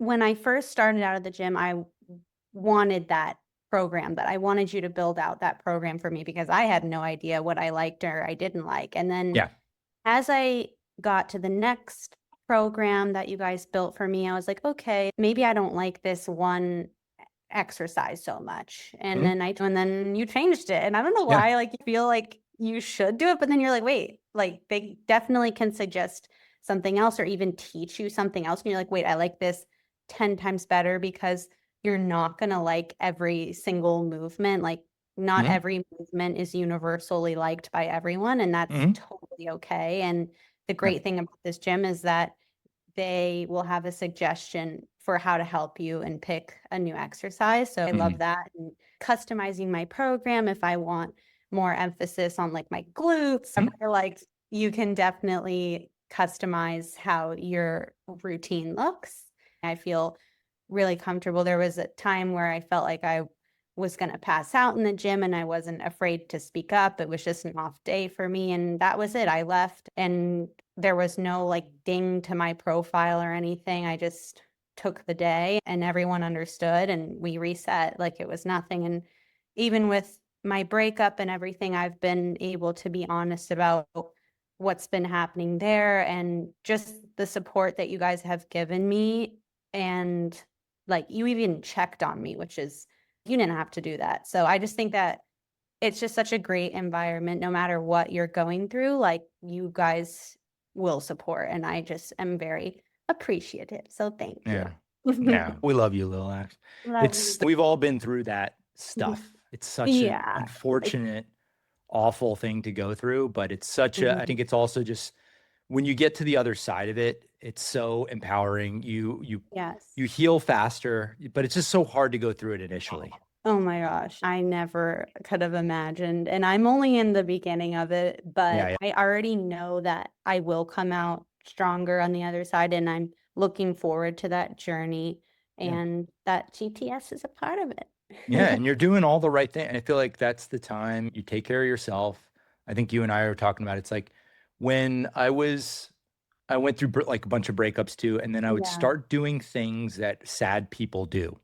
when I first started out of the gym, I wanted that program, that I wanted you to build out that program for me because I had no idea what I liked or I didn't like. And then Yeah. as I got to the next program that you guys built for me, I was like, okay, maybe I don't like this one exercise so much. And Mhm. then you changed it. And I don't know Yeah. why, like, you feel like you should do it, but then you're like, wait, like they definitely can suggest something else or even teach you something else. And you're like, wait, I like this 10 times better because you're not going to like every single movement. Like, not Mhm. every movement is universally liked by everyone, and that's Mhm. totally okay. And the Yeah. great thing about this gym is that they will have a suggestion for how to help you and pick a new exercise. So I love Mhm. that. And customizing my program if I want more emphasis on like my glutes, Mhm. or like you can definitely customize how your routine looks. I feel really comfortable. There was a time where I felt like I was going to pass out in the gym and I wasn't afraid to speak up. It was just an off day for me. And that was it. I left and there was no like ding to my profile or anything. I just took the day and everyone understood and we reset like it was nothing. And even with my breakup and everything, I've been able to be honest about what's been happening there and just the support that you guys have given me. And like you even checked on me, which is, you didn't have to do that. So I just think that it's just such a great environment no matter what you're going through. Like you guys will support, and I just am very appreciative. So thank you. Yeah. Yeah. We love you, Lil Axe. Love you. We've all been through that stuff. It's such an Yeah. Like, unfortunate, awful thing to go through, but it's such a, I mhm. think it's also just when you get to the other side of it, it's so empowering. You Yes. heal faster, but it's just so hard to go through it initially. Oh my gosh, I never could have imagined. And I'm only in the beginning of it, Yeah. but Yeah. I already know that I will come out stronger on the other side. And I'm looking forward to that journey Yeah. and that GTS is a part of Yeah, it. and you're doing all the right thing. And I feel like that's the time you take care of yourself. I think you and I are talking about it's like when I went through like a bunch of breakups too, and then I would Yeah. start doing things that sad people do.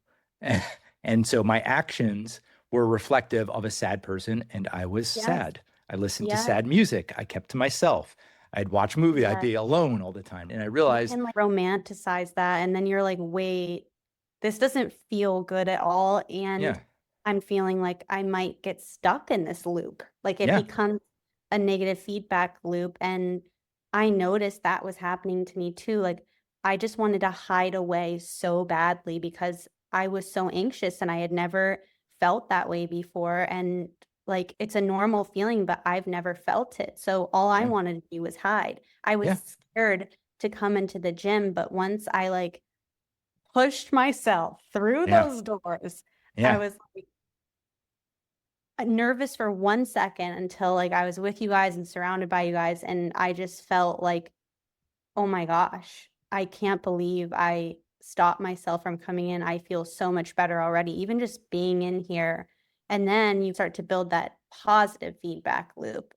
And so my actions were reflective of a sad person, and I was Yes. sad. I listened to Yes. sad music. I kept to myself. I'd watch movies. I'd Yes. be alone all the time. And I You realized, can like romanticize that. And then you're like, wait, this doesn't feel good at all. And yeah, I'm feeling like I might get stuck in this loop. Like it yeah, becomes a negative feedback loop. And I noticed that was happening to me too. Like I just wanted to hide away so badly because I was so anxious and I had never felt that way before. And like it's a normal feeling, but I've never felt it. So all I yeah, wanted to do was hide. I was yeah, scared to come into the gym, but once I like pushed myself through yeah, those doors, I yeah, was like nervous for 1 second until like I was with you guys and surrounded by you guys. And I just felt like, oh my gosh, I can't believe I stopped myself from coming in. I feel so much better already, even just being in here. And then you start to build that positive feedback loop.